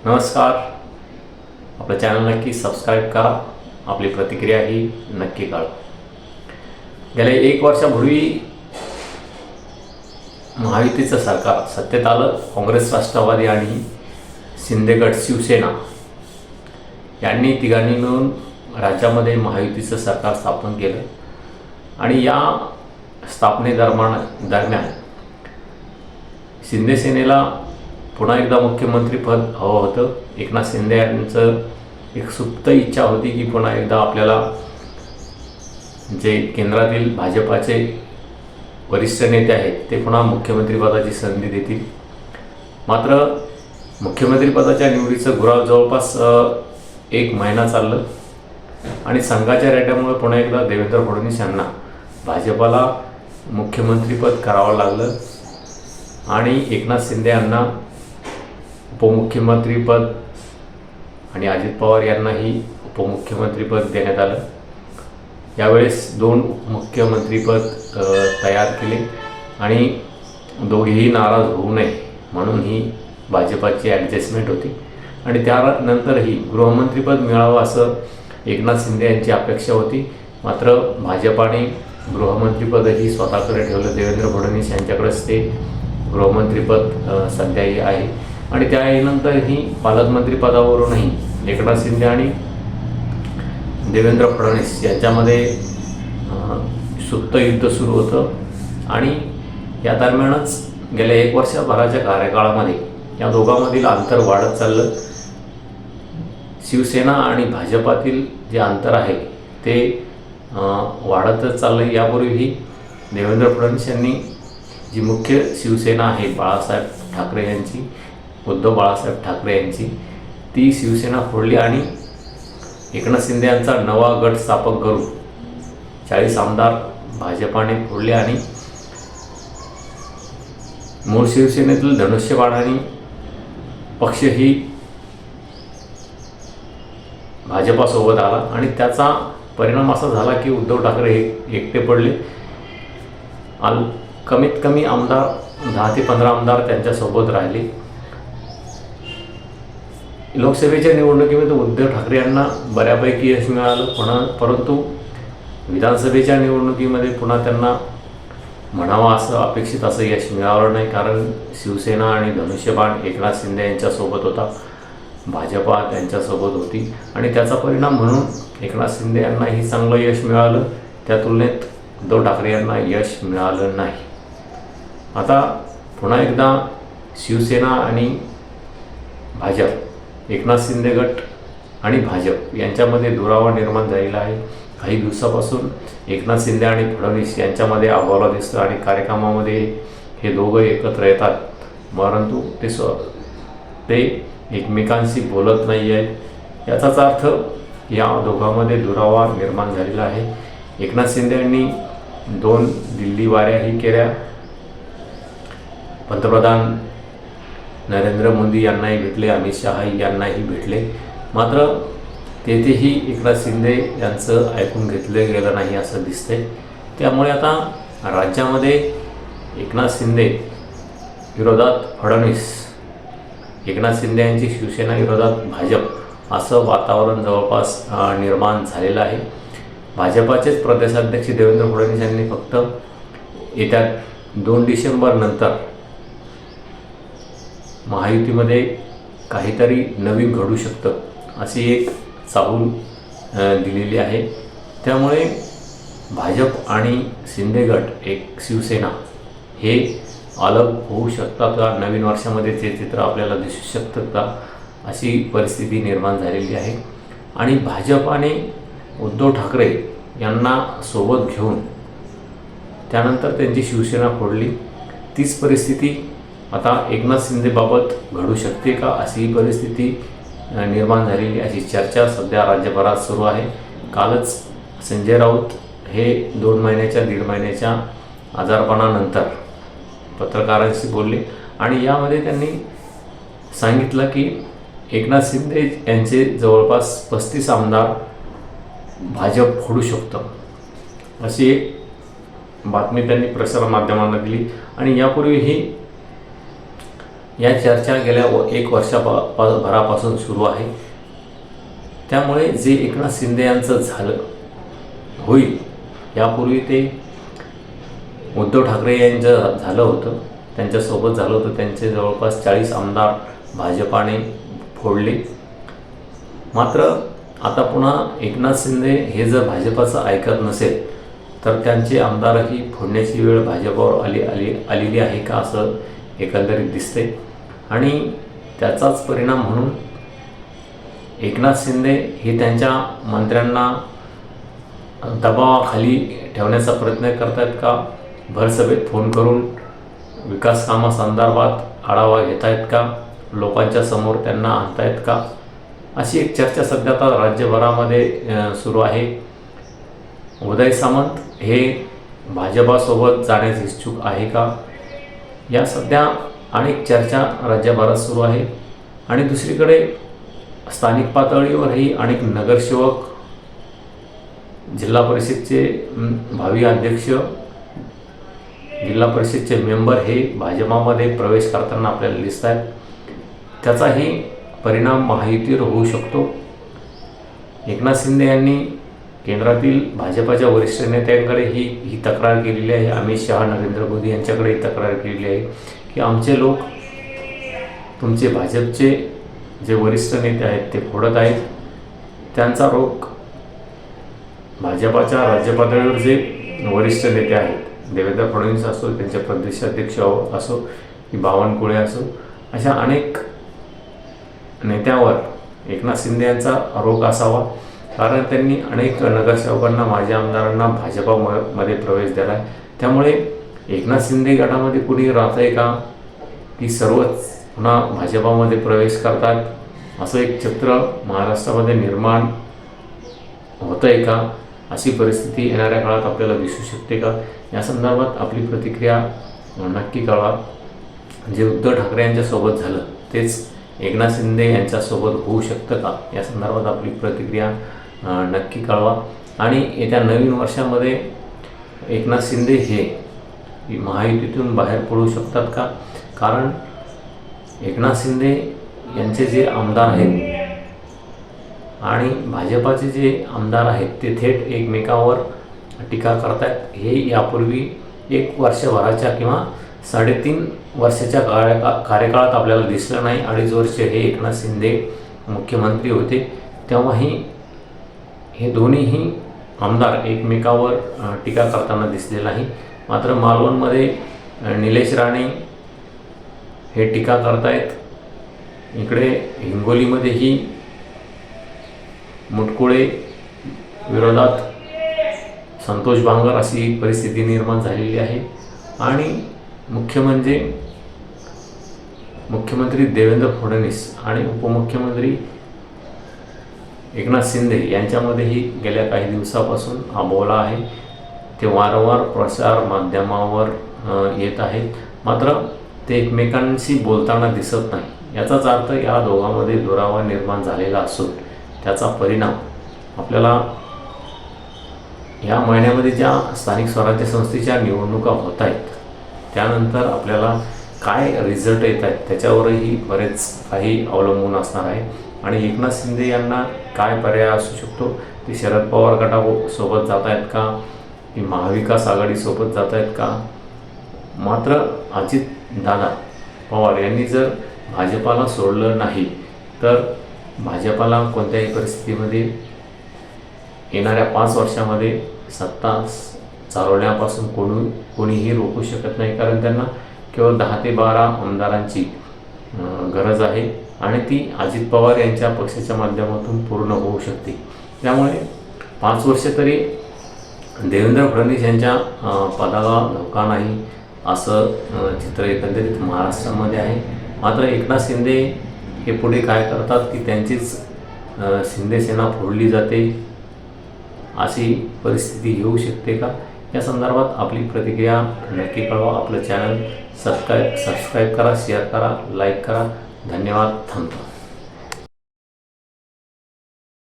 नमस्कार. आपलं चॅनल नक्की सबस्क्राईब करा. आपली प्रतिक्रिया ही नक्की कळवा. गेल्या 1 वर्षापूर्वी महायुतीचं सरकार सत्तेत आलं. काँग्रेस, राष्ट्रवादी आणि शिंदेगड शिवसेना यांनी तिघांनी मिळून राज्यामध्ये महायुतीचं सरकार स्थापन केलं आणि या स्थापनेदरम्यान शिंदे सेनेला पुन्हा एकदा मुख्यमंत्रीपद हवं होतं. एकनाथ शिंदे यांचं एक सुप्त इच्छा होती की पुन्हा एकदा आपल्याला जे केंद्रातील भाजपाचे वरिष्ठ नेते आहेत ते पुन्हा मुख्यमंत्रीपदाची संधी देतील. मात्र मुख्यमंत्रीपदाच्या निवडीचं गुराव जवळपास 1 महिना चाललं आणि संघाच्या रेट्यामुळे पुन्हा एकदा देवेंद्र फडणवीस यांना भाजपाला मुख्यमंत्रीपद करावं लागलं आणि एकनाथ शिंदे यांना उपमुख्यमंत्रीपद आणि अजित पवार यांनाही उपमुख्यमंत्रीपद देण्यात आलं. यावेळेस 2 उपमुख्यमंत्रीपद तयार केले आणि दोघेही नाराज होऊ नये म्हणून ही भाजपाची ॲडजस्टमेंट होती आणि त्यानंतरही गृहमंत्रीपद मिळावं असं एकनाथ शिंदे यांची अपेक्षा होती. मात्र भाजपाने गृहमंत्रीपदही स्वतःकडे ठेवलं. देवेंद्र फडणवीस यांच्याकडेच ते गृहमंत्रीपद सध्याही आहे आणि त्यानंतरही पालकमंत्रीपदावरूनही एकनाथ शिंदे आणि देवेंद्र फडणवीस यांच्यामध्ये सुप्त युद्ध सुरू होतं आणि या दरम्यानच गेल्या 1 वर्षभराच्या कार्यकाळामध्ये या दोघांमधील अंतर वाढत चाललं. शिवसेना आणि भाजपातील जे अंतर आहे ते वाढतच चाललं. यापूर्वीही देवेंद्र फडणवीस यांनी जी मुख्य शिवसेना आहे बाळासाहेब ठाकरे यांची, उद्धव बाळासाहेब ठाकरे यांची, ती शिवसेना फोडली आणि एकनाथ शिंदे यांचा नवा गट स्थापन करून 40 आमदार भाजपाने फोडले आणि मूळ शिवसेनेतील धनुष्यबाण आणि पक्षही भाजपासोबत आला आणि त्याचा परिणाम असा झाला की उद्धव ठाकरे एकटे पडले. कमीत कमी आमदार 10 ते 15 आमदार त्यांच्यासोबत राहिले. लोकसभेच्या निवडणुकीमध्ये उद्धव ठाकरे यांना बऱ्यापैकी यश मिळालं, परंतु विधानसभेच्या निवडणुकीमध्ये पुन्हा त्यांना म्हणावं असं अपेक्षित असं यश मिळालं नाही. कारण शिवसेना आणि धनुष्यबाण एकनाथ शिंदे यांच्यासोबत होता, भाजपा त्यांच्यासोबत होती आणि त्याचा परिणाम म्हणून एकनाथ शिंदे यांनाही चांगलं यश मिळालं. त्या तुलनेत उद्धव ठाकरे यांना यश मिळालं नाही. आता पुन्हा एकदा शिवसेना आणि भाजप, एकनाथ शिंदे गट आणि भाजप यांच्यामध्ये दुरावा निर्माण झालेला आहे. काही दिवसापासून एकनाथ शिंदे आणि फडणवीस यांच्यामध्ये अहवाला दिसतं आणि कार्यक्रमामध्ये हे दोघं एकत्र येतात, परंतु ते एकमेकांशी बोलत नाही आहेत. याचाच अर्थ या दोघांमध्ये दुरावा निर्माण झालेला आहे. एकनाथ शिंदे यांनी 2 दिल्ली वाऱ्याही केल्या. पंतप्रधान नरेंद्र मोदी यांनाही भेटले, अमित शहा यांनाही भेटले. मात्र तेथेही एकनाथ शिंदे यांचं ऐकून घेतलं गेलं नाही असं दिसतंय. त्यामुळे आता राज्यामध्ये एकनाथ शिंदे विरोधात फडणवीस, एकनाथ शिंदे यांची शिवसेना विरोधात भाजप असं वातावरण जवळपास निर्माण झालेलं आहे. भाजपाचेच प्रदेशाध्यक्ष देवेंद्र फडणवीस यांनी फक्त येत्या 2 डिसेंबर नंतर महायुतीमध्ये काहीतरी नवीन घडू शकतं अशी एक चाहूल दिलेली आहे. त्यामुळे भाजप आणि शिंदे गट, एक शिवसेना हे अलग होऊ शकतात का? नवीन वर्षामध्ये ते चित्र आपल्याला दिसू शकतं का? अशी परिस्थिती निर्माण झालेली आहे आणि भाजपाने उद्धव ठाकरे यांना सोबत घेऊन त्यानंतर त्यांची शिवसेना फोडली. तीच परिस्थिती आता एकनाथ शिंदेबाबत घडू शकते का? अशी परिस्थिती निर्माण झालेली अशी चर्चा सध्या राज्यभरात सुरू आहे. कालच संजय राऊत हे 2 महिन्याच्या 1.5 महिन्याच्या आजारपणानंतर पत्रकारांशी बोलले आणि यामध्ये त्यांनी सांगितलं की एकनाथ शिंदे यांचे जवळपास 35 आमदार भाजप फोडू शकतं अशी एक बातमी त्यांनी प्रसारमाध्यमांना दिली आणि यापूर्वीही या चर्चा गेल्या 1 वर्षभरापासून सुरू आहे. त्यामुळे जे एकनाथ शिंदे यांचं झालं होईल, यापूर्वी ते उद्धव ठाकरे यांचं झालं होतं, त्यांच्यासोबत झालं होतं. त्यांचे जवळपास 40 आमदार भाजपाने फोडले. मात्र आता पुन्हा एकनाथ शिंदे हे जर भाजपाचं ऐकत नसेल तर त्यांचे आमदारही फोडण्याची वेळ भाजपावर आलेली आहे का, असं एकंदरीत दिसते. आणि त्याचाच परिणाम म्हणून एकनाथ शिंदे हे त्यांच्या मंत्र्यांना दबावाखाली ठेवण्याचा प्रयत्न करत आहेत का, भरसभेत फोन करून विकास कामासंदर्भात आढावा घेत आहेत का, लोकांच्या समोर त्यांना आणतायत का, अशी एक चर्चा सध्या आता राज्यभरामध्ये सुरू आहे. उदय सामंत हे भाजपासोबत जाण्यास इच्छुक आहे का, या सध्या अनेक चर्चा राज्यभरात सुरू आहे. आणि दुसरीकडे स्थानिक पातळीवरही अनेक नगरसेवक, जिल्हा परिषदचे भावी अध्यक्ष, जिल्हा परिषदचे मेंबर हे भाजपामध्ये प्रवेश करताना आपल्याला दिसत आहेत. त्याचाही परिणाम महायुतीवर होऊ शकतो. एकनाथ शिंदे यांनी केंद्रातील भाजपाच्या वरिष्ठ नेत्यांकडे ही तक्रार केलेली आहे. अमित शहा, नरेंद्र मोदी यांच्याकडे ही तक्रार केलेली आहे की आमचे लोक तुमचे भाजपचे जे वरिष्ठ नेते आहेत ते फोडत आहेत. त्यांचा रोख भाजपाच्या राज्य पातळीवर जे वरिष्ठ नेते आहेत, देवेंद्र फडणवीस असो, त्यांचे प्रदेशाध्यक्ष असो की बावनकुळे असो, अशा अनेक नेत्यावर एकनाथ शिंदे यांचा रोख असावा. कारण त्यांनी अनेक नगरसेवकांना, माजी आमदारांना भाजपामध्ये प्रवेश दिला आहे. त्यामुळे एकनाथ शिंदे गटामध्ये कुणी राहत आहे का, की सर्वच पुन्हा भाजपामध्ये प्रवेश करतात, असं एक चित्र महाराष्ट्रामध्ये निर्माण होतं आहे का, अशी परिस्थिती येणाऱ्या काळात आपल्याला दिसू शकते का, या संदर्भात आपली प्रतिक्रिया नक्की कळवा. जे उद्धव ठाकरे यांच्यासोबत झालं तेच एकनाथ शिंदे यांच्यासोबत होऊ शकतं का, या संदर्भात आपली प्रतिक्रिया नक्की कळवा. आणि येत्या नवीन वर्षामध्ये एकनाथ शिंदे हे महायुतीतून बाहेर पडू शकतात का, कारण एकनाथ शिंदे यांचे जे आमदार आहेत आणि भाजपाचे जे आमदार आहेत ते थेट एकमेकांवर टीका करतात. हे यापूर्वी 1 वर्षभराच्या किंवा 3.5 वर्षाच्या कार्यकाळात आपल्याला दिसलं नाही. 2.5 वर्ष हे एकनाथ शिंदे मुख्यमंत्री होते, तेव्हाही हे दोन्हीही आमदार एकमेकावर टीका करताना दिसले नाही. मात्र मालवणमध्ये निलेश राणे हे टीका करतायत. इकडे हिंगोलीमध्येही मुटकुळे विरोधात संतोष बांगर अशी परिस्थिती निर्माण झालेली आहे. आणि मुख्य म्हणजे मुख्यमंत्री देवेंद्र फडणवीस आणि उपमुख्यमंत्री एकनाथ शिंदे यांच्यामध्येही गेल्या काही दिवसापासून हा बोला आहे. ते वारंवार प्रसार माध्यमावर येत आहेत, मात्र ते एकमेकांशी बोलताना दिसत नाही. याचाच अर्थ या दोघांमध्ये दुरावा निर्माण झालेला असून त्याचा परिणाम आपल्याला या महिन्यामध्ये ज्या स्थानिक स्वराज्य संस्थेच्या निवडणुका होत आहेत त्यानंतर आपल्याला काय रिझल्ट येत आहेत त्याच्यावरही बरेच काही अवलंबून असणार आहे. आणि एकनाथ शिंदे यांना काय पर्याय असू शकतो, ते शरद पवार गटासोबत जात आहेत का, की महाविकास आघाडीसोबत जात आहेत का. मात्र अजितदादा पवार यांनी जर भाजपाला सोडलं नाही तर भाजपाला कोणत्याही परिस्थितीमध्ये येणाऱ्या 5 वर्षामध्ये सत्ता चालवण्यापासून कोणीही रोखू शकत नाही. कारण त्यांना केवळ 10 ते 12 आमदारांची गरज आहे आणि ती अजित पवार यांच्या पक्षाच्या माध्यमातून पूर्ण होऊ शकते. त्यामुळे 5 वर्ष तरी देवेंद्र फडणवीस यांच्या पदाला धोका नाही असं चित्र एकंदरीत महाराष्ट्रामध्ये आहे. मात्र एकनाथ शिंदे हे पुढे काय करतात की त्यांचीच शिंदे सेना फोडली जाते अशी परिस्थिती येऊ शकते का, या संदर्भात आपली प्रतिक्रिया नक्की कळवा. आपलं चॅनल सबस्क्राईब करा, शेअर करा, लाईक करा. धन्यवाद. थांबतो.